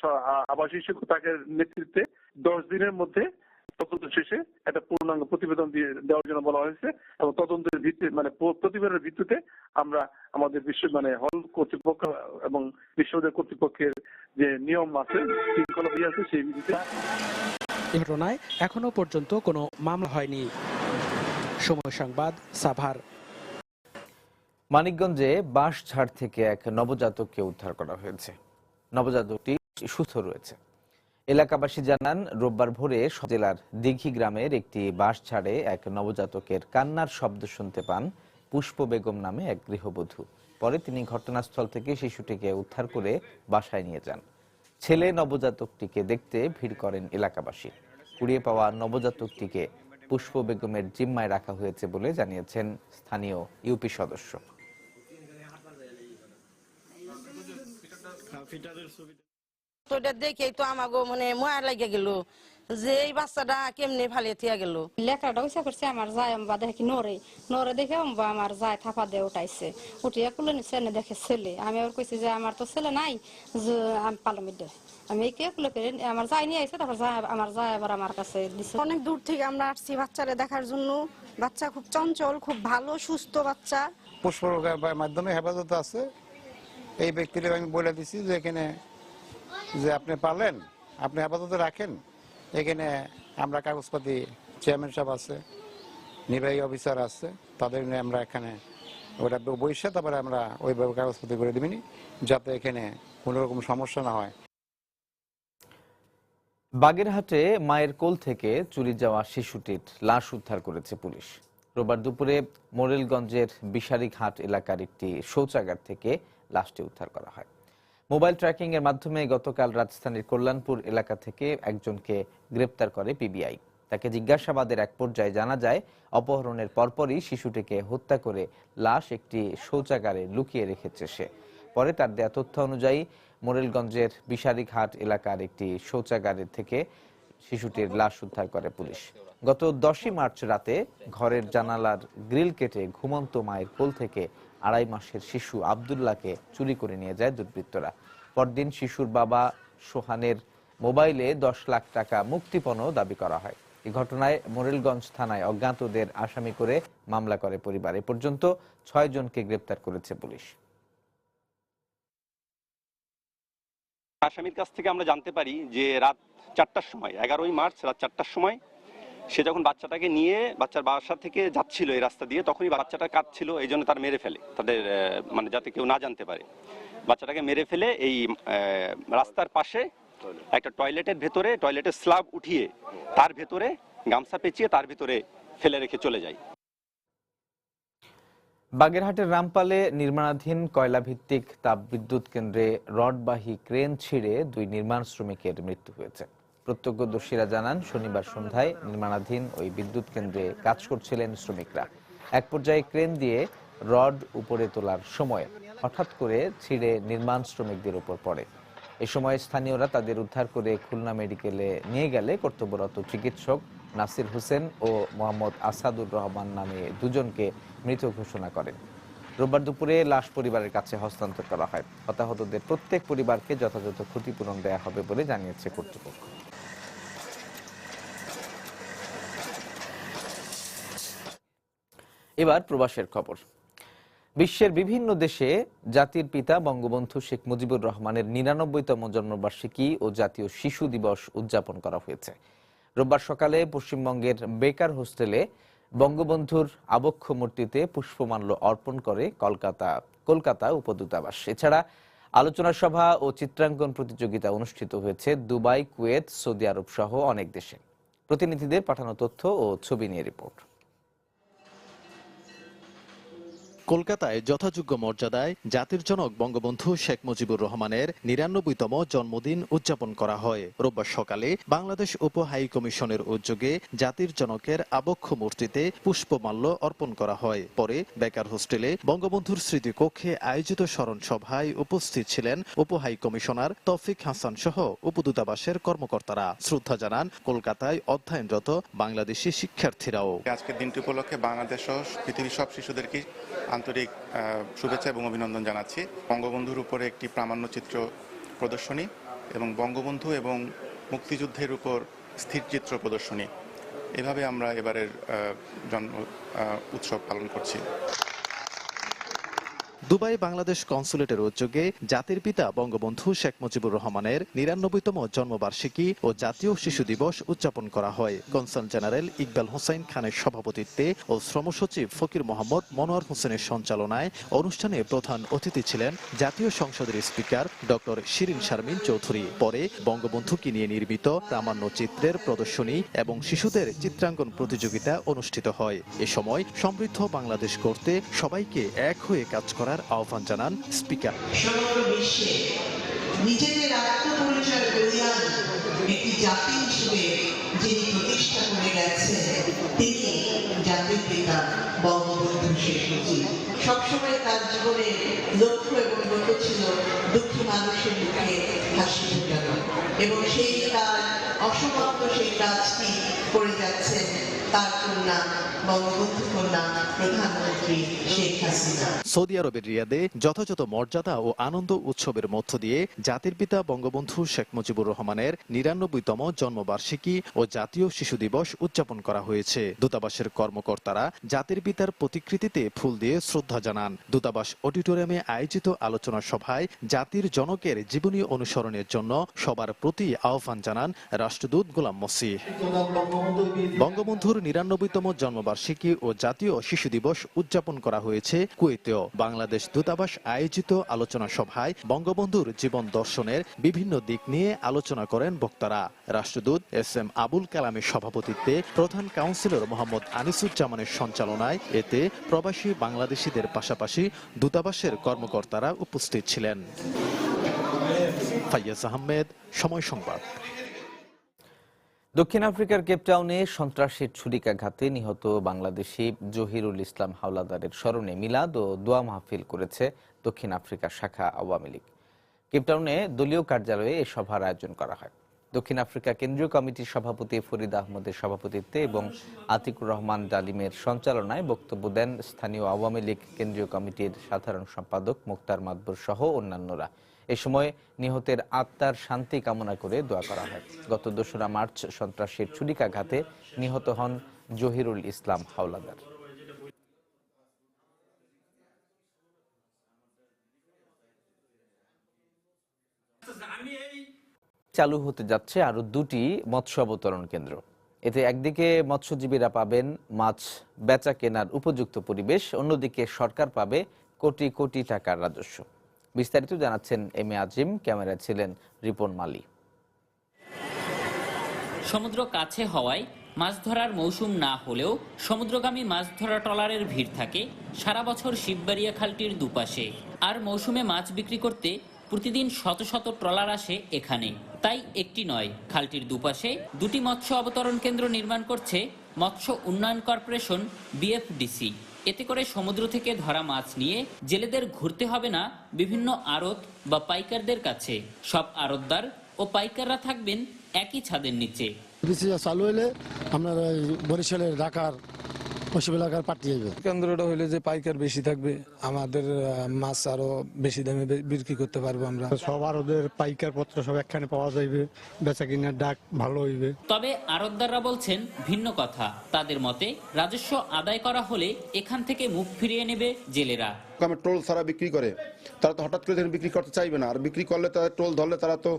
আবাসিক শিক্ষক, তাকে নেতৃত্বে 10 দিনের মধ্যে তদন্ত শেষে একটা পূর্ণাঙ্গ প্রতিবেদন দেওয়ার জন্য বলা হয়েছে এবং তদন্তের ভিত্তিতে মানে প্রতিবেদনের ভিত্তিতে আমরা আমাদের হল কর্তৃপক্ষ এবং বিশ্ববিদ্যালয় কর্তৃপক্ষের যে নিয়ম আছে, শৃঙ্খলা আছে, সেই ভিত্তিতে। এই ঘটনায় এখনো পর্যন্ত কোনো মামলা হয়নি। সময় সংবাদ, সাভার। মানিকগঞ্জে বাঁশঝাড় থেকে এক নবজাতককে উদ্ধার করা হয়েছে। নবজাতকটি সুস্থ রয়েছে। এলাকাবাসী জানান, রোববার ভোরে জেলার দিঘি গ্রামের একটি বাঁশঝাড়ে এক নবজাতকের কান্নার শব্দ শুনতে পান পুষ্প বেগম নামে এক গৃহবধূ। পরে তিনি ঘটনাস্থল থেকে শিশুটিকে উদ্ধার করে বাসায় নিয়ে যান। ছেলে নবজাতকটিকে দেখতে ভিড় করেন এলাকাবাসী। কুড়িয়ে পাওয়া নবজাতকটিকে পুষ্প বেগমের জিম্মায় রাখা হয়েছে বলে জানিয়েছেন স্থানীয় ইউপি সদস্য। ওটা দেখে তো আমাগো মানে মায়া লাগে গেল যে এই বাচ্চাটা কেমনে ফালিয়ে থিয়া গেল। লেখাটা ওইসা করছে আমার যায় বা দেখি নরে দেখে আমার যায় থাপা দিয়ে উঠাইছে, উঠিয়া কুলে নিচ্ছে দেখে ছেলে। আমি আবার কইছি যে আমার তো ছেলে নাই, যে আমি পালামি দে আমি কে কুলে করে আমার যাই নিয়ে আইসে, তারপর আমার যায় আবার আমার কাছে দিছে। অনেক দূর থেকে আমরা আসছি বাচ্চারে দেখার জন্য। বাচ্চা খুব চঞ্চল, খুব ভালো সুস্থ বাচ্চা। পুষ্প মাধ্যমে হেফাজত আছে। এই ব্যক্তির আমি বলে দিছি যে এখানে যে আপনি পারলেন আপনি হেফাজতে রাখেন। এখানে আমরা কাগজপাতি চেয়ারম্যান সাহেব আছে, নির্বাহী অফিসার আছে, তাদের নিয়ে আমরা এখানে ওটা বইসে তারপরে আমরা ওইভাবে কাগজপত্র করে দিবিনি, যাতে এখানে কোনো রকম সমস্যা না হয়। বাগেরহাটে মায়ের কোল থেকে চুরি যাওয়া শিশুটির লাশ উদ্ধার করেছে পুলিশ। রোববার দুপুরে মোরেলগঞ্জের বিশারিঘাট এলাকার একটি শৌচাগার থেকে লাশটি উদ্ধার করা হয়। মোবাইল ট্র্যাকিং এর মাধ্যমে গতকাল রাজধানীর কল্যাণপুর এলাকা থেকে একজনকে গ্রেপ্তার করে পিবিআই। তাকে জিজ্ঞাসাবাদের এক পর্যায়ে জানা যায়, অপহরণের পরপরই শিশুটিকে হত্যা করে লাশ একটি শৌচাগারে লুকিয়ে রেখেছে সে। পরে তার দেয়া তথ্য অনুযায়ী মোরেলগঞ্জের বিশারিঘাট এলাকার একটি শৌচাগারের থেকে শিশুটির লাশ উদ্ধার করে পুলিশ। গত 10ই মার্চ রাতে ঘরের জানালার গ্রিল কেটে ঘুমন্ত মায়ের কোল থেকে 2.5 মাসের শিশু আব্দুল্লাহকে চুরি করে নিয়ে যায় দুর্বৃত্তরা। পরদিন শিশুর বাবা সোহানের মোবাইলে 10 লাখ টাকা মুক্তিপণ দাবি করা হয়। এই ঘটনায় মোরেলগঞ্জ থানায় অজ্ঞাতদের আসামি করে মামলা করে পরিবার। এ পর্যন্ত 6 জনকে গ্রেপ্তার করেছে পুলিশ। আসামির কাছ থেকে আমরা জানতে পারি যে রাত 4টার সময়, 11ই মার্চ রাত 4টার সময় সে যখন বাচ্চাটাকে নিয়ে বাচ্চার বাসা থেকে যাচ্ছিল এই রাস্তা দিয়ে, তখনই বাচ্চাটা কাঁদছিল, এই জন্য তার মেরে ফেলে, তাদের মানে যাতে কেউ না জানতে পারে। বাচ্চাটাকে মেরে ফেলে এই রাস্তার পাশে একটা টয়লেটের ভেতরে, টয়লেটের স্ল্যাব উঠিয়ে তার ভেতরে গামছা পেঁচিয়ে তার ভিতরে ফেলে রেখে চলে যায়। বাগেরহাটের রামপালে নির্মাণাধীন কয়লা ভিত্তিক তাপবিদ্যুৎ কেন্দ্রে রডবাহী ক্রেন ছিঁড়ে 2 নির্মাণ শ্রমিকের মৃত্যু হয়েছে। প্রত্যক্ষদর্শীরা জানান, শনিবার সন্ধ্যায় নির্মাণাধীন ওই বিদ্যুৎ কেন্দ্রে কাজ করছিলেন শ্রমিকরা। এক পর্যায়ে ক্রেন দিয়ে রড উপরে তোলার সময় হঠাৎ করে ছিঁড়ে নির্মাণ শ্রমিকদের উপর পড়ে। এ সময় স্থানীয়রা তাদের উদ্ধার করে খুলনা মেডিকেলে নিয়ে গেলে কর্তব্যরত চিকিৎসক নাসির হোসেন ও মোহাম্মদ আসাদুর রহমান নামে 2 জনকে মৃত ঘোষণা করেন। রোববার দুপুরে লাশ পরিবারের কাছে হস্তান্তর করা হয়। হতাহতদের প্রত্যেক পরিবারকে যথাযথ ক্ষতিপূরণ দেওয়া হবে বলে জানিয়েছে কর্তৃপক্ষ। এবার প্রবাসের খবর। বিশ্বের বিভিন্ন দেশে জাতির পিতা বঙ্গবন্ধু শেখ মুজিবুর রহমানের 99তম জন্মবার্ষিকী ও জাতীয় শিশু দিবস উদযাপন করা হয়েছে। রোববার সকালে পশ্চিমবঙ্গের বেকার হোস্টেলে বঙ্গবন্ধুর আবক্ষ মূর্তিতে পুষ্পমাল্য অর্পণ করে কলকাতা উপদূতাবাস। এছাড়া আলোচনা সভা ও চিত্রাঙ্কন প্রতিযোগিতা অনুষ্ঠিত হয়েছে দুবাই, কুয়েত, সৌদি আরব সহ অনেক দেশে। প্রতিনিধিদের পাঠানো তথ্য ও ছবি নিয়ে রিপোর্ট। কলকাতায় যথাযোগ্য মর্যাদায় জাতির জনক বঙ্গবন্ধু শেখ মুজিবুর রহমানের 99তম জন্মদিন উদযাপন করা হয়। রোববার সকালে বাংলাদেশ উপ হাই কমিশনের উদ্যোগে জাতির জনকের আবক্ষ মূর্তিতে পুষ্পমাল্য অর্পণ করা হয়। পরে বেকার হোস্টেলে বঙ্গবন্ধুর স্মৃতিকক্ষে আয়োজিত স্মরণ সভায় উপস্থিত ছিলেন উপ হাই কমিশনার তৌফিক হাসান সহ উপদূতাবাসের কর্মকর্তারা। শ্রদ্ধা জানান কলকাতায় অধ্যয়নরত বাংলাদেশি শিক্ষার্থীরাও। আজকের দিনটি উপলক্ষে বাংলাদেশ সহ পৃথিবীর সব শিশুদেরকে আন্তরিক শুভেচ্ছা এবং অভিনন্দন জানাচ্ছি। বঙ্গবন্ধুর উপরে একটি প্রামাণ্য চিত্র প্রদর্শনী এবং বঙ্গবন্ধু এবং মুক্তিযুদ্ধের উপর স্থির চিত্র প্রদর্শনী, এভাবে আমরা এবারের জন্ম উৎসব পালন করছি। দুবাই বাংলাদেশ কনসুলেটের উদ্যোগে জাতির পিতা বঙ্গবন্ধু শেখ মুজিবুর রহমানের 99তম জন্মবার্ষিকী ও জাতীয় শিশু দিবস উদযাপন করা হয়। কনসাল জেনারেল ইকবাল হোসেন খানের সভাপতিত্বে ও শ্রম সচিব ফকির মোহাম্মদ মনোয়ার হোসেনের সঞ্চালনায় অনুষ্ঠানে প্রধান অতিথি ছিলেন জাতীয় সংসদের স্পিকার ডক্টর শিরিন শারমিন চৌধুরী। পরে বঙ্গবন্ধুকে নিয়ে নির্মিত প্রামাণ্য চিত্রের প্রদর্শনী এবং শিশুদের চিত্রাঙ্কন প্রতিযোগিতা অনুষ্ঠিত হয়। এ সময় সমৃদ্ধ বাংলাদেশ গড়তে সবাইকে এক হয়ে কাজ করার আহ্বান জানান স্পিকার। সমগ্র বিশ্বে নিজেদের আত্মপরিচয় বলিয়ান একটি জাতি হিসেবে যিনি প্রতিষ্ঠা করে গেছেন তিনি জাতির পিতা বঙ্গবন্ধু শেখ মুজিব। সবসময় তার জীবনের লক্ষ্য এবং লক্ষ্য ছিল দুঃখী মানুষের মুখে হাসি ফোটানো, এবং সেই কাজ অসমাপ্ত সেই কাজটি করে যাচ্ছেন তার কন্যা বঙ্গবন্ধু কন্যা প্রধানমন্ত্রী শেখ হাসিনা। সৌদি আরবের রিয়াদে যথাযথ মর্যাদা ও আনন্দ উৎসবের মধ্য দিয়ে জাতির পিতা বঙ্গবন্ধু শেখ মুজিবুর রহমানের 99তম জন্মবার্ষিকী ও জাতীয় শিশু দিবস উদযাপন করা হয়েছে। দূতাবাসের কর্মকর্তারা জাতির পিতার প্রতিকৃতিতে ফুল দিয়ে শ্রদ্ধা জানান। দূতাবাস অডিটোরিয়ামে আয়োজিত আলোচনা সভায় জাতির জনকের জীবনী অনুসরণের জন্য সবার প্রতি আহ্বান জানান রাষ্ট্রদূত গোলাম মসিহ। বঙ্গবন্ধুর 99তম জন্মবার্ষিকী জন্মবার্ষিকী ও জাতীয় শিশু দিবস উদযাপন করা হয়েছে কুয়েতেও। বাংলাদেশ দূতাবাস আয়োজিত আলোচনা সভায় বঙ্গবন্ধুর জীবন দর্শনের বিভিন্ন দিক নিয়ে আলোচনা করেন বক্তারা। রাষ্ট্রদূত এস.এম. আবুল কালামের সভাপতিত্বে প্রধান কাউন্সিলর মোহাম্মদ আনিসুজ্জামানের সঞ্চালনায় এতে প্রবাসী বাংলাদেশিদের পাশাপাশি দূতাবাসের কর্মকর্তারা উপস্থিত ছিলেন। ফাইয়াজ আহমেদ, সময় সংবাদ। দক্ষিণ আফ্রিকার কেপটাউনে সন্ত্রাসের ছুরিকাঘাতে নিহত বাংলাদেশি জহিরুল ইসলাম হাওলাদারের স্মরণে মিলাদ ও দোয়া মাহফিল করেছে দক্ষিণ আফ্রিকা শাখা আওয়ামী লীগ। কেপটাউনে দলীয় কার্যালয়ে এ সভার আয়োজন করা হয়। দক্ষিণ আফ্রিকা কেন্দ্রীয় কমিটির সভাপতি ফরিদ আহমদের সভাপতিত্বে এবং আতিকুর রহমান ডালিমের সঞ্চালনায় বক্তব্য দেন স্থানীয় আওয়ামী লীগ কেন্দ্রীয় কমিটির সাধারণ সম্পাদক মুক্তার মাদবর সহ অন্যান্যরা। এ সময় নিহতের আত্মার শান্তি কামনা করে দোয়া করা হয়। গত ২রা মার্চ সন্ত্রাসের ছুরিকাঘাতে নিহত হন জহিরুল ইসলাম হাওলাদার। চালু হতে যাচ্ছে আরো 2টি মৎস্য অবতরণ কেন্দ্র। এতে একদিকে মৎস্যজীবীরা পাবেন মাছ বেচা কেনার উপযুক্ত পরিবেশ, অন্যদিকে সরকার পাবে কোটি কোটি টাকার রাজস্ব। বিস্তারিত জানাচ্ছেন এম এ আজিম, ক্যামেরায় ছিলেন রিপন মালি। সমুদ্র কাছে হওয়ায় মাছ ধরার মৌসুম না হলেও সমুদ্রগামী মাছ ধরা ট্রলারের ভিড় থাকে সারা বছর শিববাড়িয়া খালটির দুপাশে। আর মৌসুমে মাছ বিক্রি করতে প্রতিদিন শত শত ট্রলার আসে এখানে। তাই একটি নয়, খালটির দুপাশে 2টি মৎস্য অবতরণ কেন্দ্র নির্মাণ করছে মৎস্য উন্নয়ন কর্পোরেশন বিএফডিসি। এতে করে সমুদ্র থেকে ধরা মাছ নিয়ে জেলেদের ঘুরতে হবে না বিভিন্ন আড়ত বা পাইকারদের কাছে। সব আড়তদার ও পাইকাররা থাকবেন একই ছাদের নিচে। চালু হলে আপনার বরিশালের ঢাকার পশ্চিম এলাকার পাঠিয়ে যাবে। কেন্দ্রটা হইলে যে পাইকার বেশি থাকবে, আমাদের মাছ আরো বেশি দামে বিক্রি করতে পারবো আমরা। সব আরদের পাইকার পত্র সব একখানে পাওয়া যাবে, বেচা কিনার ডাক ভালো হইবে। তবে আড়তদাররা বলছেন ভিন্ন কথা। তাদের মতে রাজস্ব আদায় করা হলে এখান থেকে মুখ ফিরিয়ে নেবে জেলেরা। টোল ছাড়া বিক্রি করে, তারা তো হঠাৎ করে বিক্রি করতে চাইবে না, আর বিক্রি করলে তারা টোল ধরলে তারা তো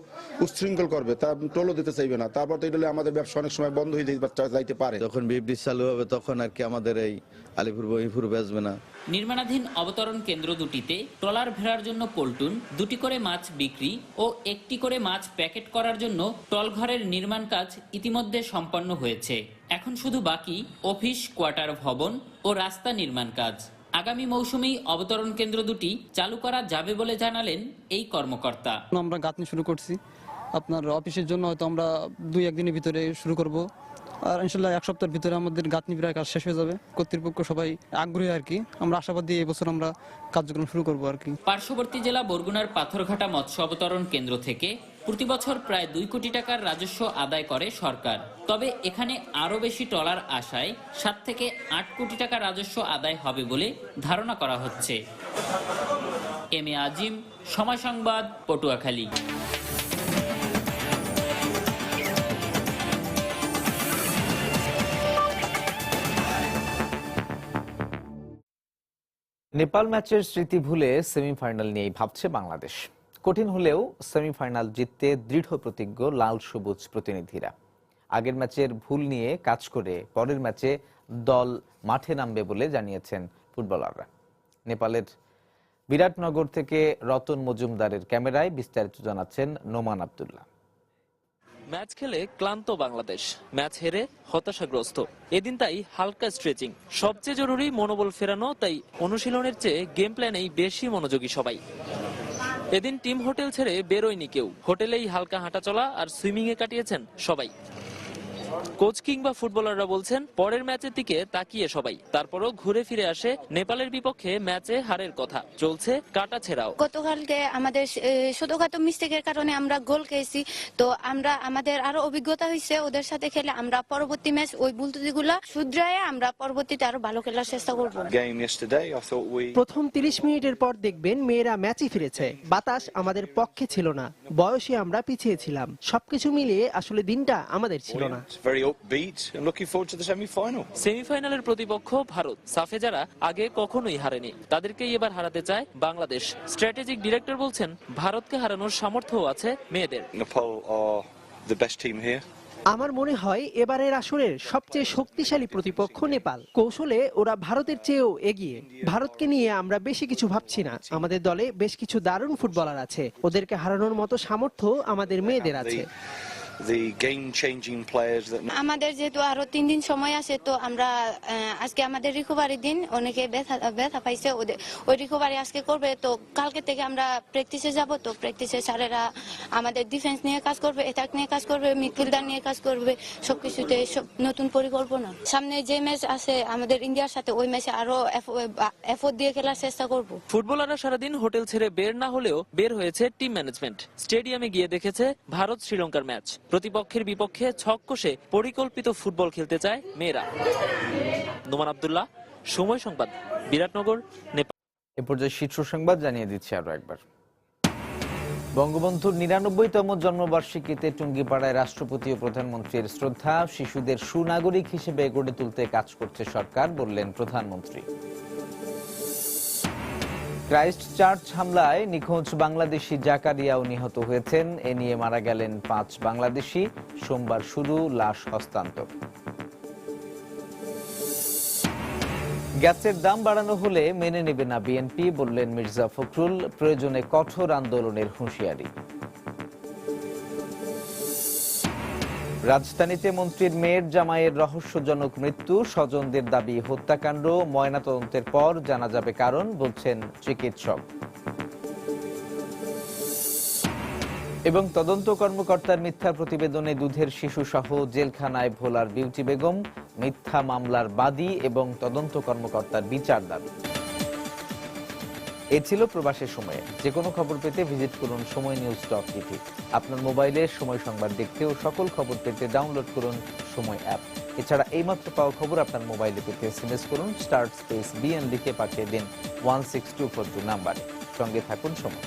উচ্ছৃঙ্খল করবে, তারা টোলও দিতে চাইবে না। তারপর তো এটা আমাদের ব্যবসা অনেক সময় বন্ধ হয়ে যাইতে পারে। যখন বিএফডি চালু হবে তখন আর কি আমাদের এই আলিপুর বহিপুর বেচবে না। নির্মাণাধীন অবতরণ কেন্দ্র দুটিতে ট্রলার ভেড়ার জন্য পল্টুন, 2টি করে মাছ বিক্রি ও 1টি করে মাছ প্যাকেট করার জন্য টলঘরের নির্মাণ কাজ ইতিমধ্যে সম্পন্ন হয়েছে। এখন শুধু বাকি অফিস, কোয়ার্টার ভবন ও রাস্তা নির্মাণ কাজ। আগামী মৌসুমেই অবতরণ কেন্দ্র দুটি চালু করা যাবে বলে জানালেন এই কর্মকর্তা। আমরা গাঁথনি শুরু করছি, আপনার অফিসের জন্য হয়তো আমরা 2-1 দিনের ভিতরে শুরু করব, আর ইনশাল্লাহ 1 সপ্তাহের ভিতরে আমাদের গাঁথনি প্রায় কাজ শেষ হয়ে যাবে। কর্তৃপক্ষ সবাই আগ্রহী আর কি, আমরা আশাবাদী এবছর আমরা কার্যক্রম শুরু করবো আর কি। পার্শ্ববর্তী জেলা বরগুনার পাথরঘাটা মৎস্য অবতরণ কেন্দ্র থেকে প্রতি বছর প্রায় 2 কোটি টাকার রাজস্ব আদায় করে সরকার। তবে এখানে আরো বেশি ট্রলার আসায় 7 থেকে 8 কোটি টাকা রাজস্ব আদায় হবে বলে ধারণা করা হচ্ছে। এম এ আজিম, সময় সংবাদ, পটুয়াখালী। নেপাল ম্যাচের স্মৃতি ভুলে সেমিফাইনাল নিয়েই ভাবছে বাংলাদেশ। কঠিন হলেও সেমিফাইনাল জিততে দৃঢ় প্রতিজ্ঞ লাল সবুজ প্রতিনিধিরা। আগের ম্যাচের ভুল নিয়ে কাজ করে পরের ম্যাচে দল মাঠে নামবে বলে জানিয়েছেন ফুটবলাররা। নেপালের বিরাটনগর থেকে রতন মজুমদারের ক্যামেরায় বিস্তারিত জানাচ্ছেন নোমান আব্দুল্লাহ। ম্যাচ খেলে ক্লান্ত বাংলাদেশ, ম্যাচ হেরে হতাশাগ্রস্ত। এদিন তাই হালকা স্ট্রেচিং, সবচেয়ে জরুরি মনোবল ফেরানো। তাই অনুশীলনের চেয়ে গেম প্ল্যানেই বেশি মনোযোগী সবাই। এদিন টিম হোটেল ছেড়ে বেরোয়নি কেউ, হোটেলেই হালকা হাঁটাচলা আর সুইমিং এ কাটিয়েছেন সবাই। কোচ কিংবা ফুটবলাররা বলছেন পরের ম্যাচের দিকে তাকিয়ে সবাই। তারপরও ঘুরে ফিরে আসে নেপালের বিপক্ষে ম্যাচে হারের কথা, চলছে কাটা ছেড়াও। গতকালকে আমাদের ছোটখাটো মিস্টেকের কারণে আমরা গোল খেয়েছি, তো আমরা আমাদের আরো অভিজ্ঞতা হয়েছে ওদের সাথে খেলে। আমরা পরবর্তী ম্যাচ ওই ভুল ত্রুটিগুলো শুধরায় আমরা পরবর্তীতে আরো ভালো খেলার চেষ্টা করব। প্রথম 30 মিনিটের পর দেখবেন মেয়েরা ম্যাচে ফিরেছে। বাতাস আমাদের পক্ষে ছিল না, বয়সে আমরা পিছিয়ে ছিলাম, সবকিছু মিলিয়ে আসলে দিনটা আমাদের ছিল না। সেমিফাইনালের প্রতিপক্ষ ভারত, সাফে যারা আগে কখনোই হারেনি, তাদেরকেই এবার হারাতে চায় বাংলাদেশ। স্ট্র্যাটেজিক ডিরেক্টর বলছেন ভারতকে হারানোর সামর্থ্য আছে মেয়েদের। আমার মনে হয় এবারের আসরের সবচেয়ে শক্তিশালী প্রতিপক্ষ নেপাল। কৌশলে ওরা ভারতের চেয়েও এগিয়ে। ভারতকে নিয়ে আমরা বেশি কিছু ভাবছি না। আমাদের দলে বেশ কিছু দারুণ ফুটবলার আছে, ওদেরকে হারানোর মতো সামর্থ্য আমাদের মেয়েদের আছে। আমাদের যেহেতু আরো 3 দিন সময় আছে, তো আমরা আজকে আমাদের রিকভারি দিন, অনেকে ব্যথা পাইছে, ওই রিকভারি আজকে করবে। তো কালকে থেকে আমরা প্র্যাকটিসে যাব। তো প্র্যাকটিসে স্যারেরা আমাদের ডিফেন্স নিয়ে কাজ করবে, অ্যাটাক নিয়ে কাজ করবে, মিডফিল্ডার নিয়ে কাজ করবে, সবকিছুতে সব নতুন পরিকল্পনা। সামনে যে ম্যাচ আছে আমাদের ইন্ডিয়ার সাথে, ওই ম্যাচে আরো এফোর্ট দিয়ে খেলার চেষ্টা করব। ফুটবলাররা সারাদিন হোটেল ছেড়ে বের না হলেও বের হয়েছে টিম ম্যানেজমেন্ট। স্টেডিয়ামে গিয়ে দেখেছে ভারত শ্রীলঙ্কার ম্যাচ। প্রতিপক্ষের বিপক্ষে ছক কষে পরিকল্পিত ফুটবল খেলতে চায় মেয়েরা। নোমান আব্দুল্লাহ, সময় সংবাদ, বিরাটনগর, নেপাল। এ পর্যায়ে শীর্ষ সংবাদ জানিয়ে দিচ্ছি আরো একবার। বঙ্গবন্ধুর ৯৯তম জন্মবার্ষিকীতে টুঙ্গিপাড়ায় রাষ্ট্রপতি ও প্রধানমন্ত্রীর শ্রদ্ধা। শিশুদের সুনাগরিক হিসেবে গড়ে তুলতে কাজ করছে সরকার, বললেন প্রধানমন্ত্রী। ক্রাইস্ট চার্চ হামলায় নিখোঁজ বাংলাদেশি জাকারিয়াও নিহত হয়েছেন। এ নিয়ে মারা গেলেন 5 বাংলাদেশি। সোমবার শুরু লাশ হস্তান্তর। গ্যাসের দাম বাড়ানো হলে মেনে নেবে না বিএনপি, বললেন মির্জা ফখরুল। প্রয়োজনে কঠোর আন্দোলনের হুঁশিয়ারি। রাজধানীতে মন্ত্রীর মেয়ের জামাইয়ের রহস্যজনক মৃত্যু। স্বজনদের দাবি হত্যাকাণ্ড। ময়নাতদন্তের পর জানা যাবে কারণ, বলছেন চিকিৎসক। এবং তদন্ত কর্মকর্তার মিথ্যা প্রতিবেদনে দুধের শিশু সহ জেলখানায় ভোলার বিউটি বেগম। মিথ্যা মামলার বাদী এবং তদন্ত কর্মকর্তার বিচার দাবি। এ ছিল প্রবাসের সময়ে। যে কোনো খবর পেতে ভিজিট করুন সময়নিউজ.টিভি। আপনার মোবাইলে সময় সংবাদ দেখতে ও সকল খবর পেতে ডাউনলোড করুন সময় অ্যাপ। এছাড়া এইমাত্র পাওয়া খবর আপনার মোবাইলে পেতে SMS করুন *BN লিখে পাঠিয়ে দিন 16242 নাম্বারে। সঙ্গে থাকুন সময়।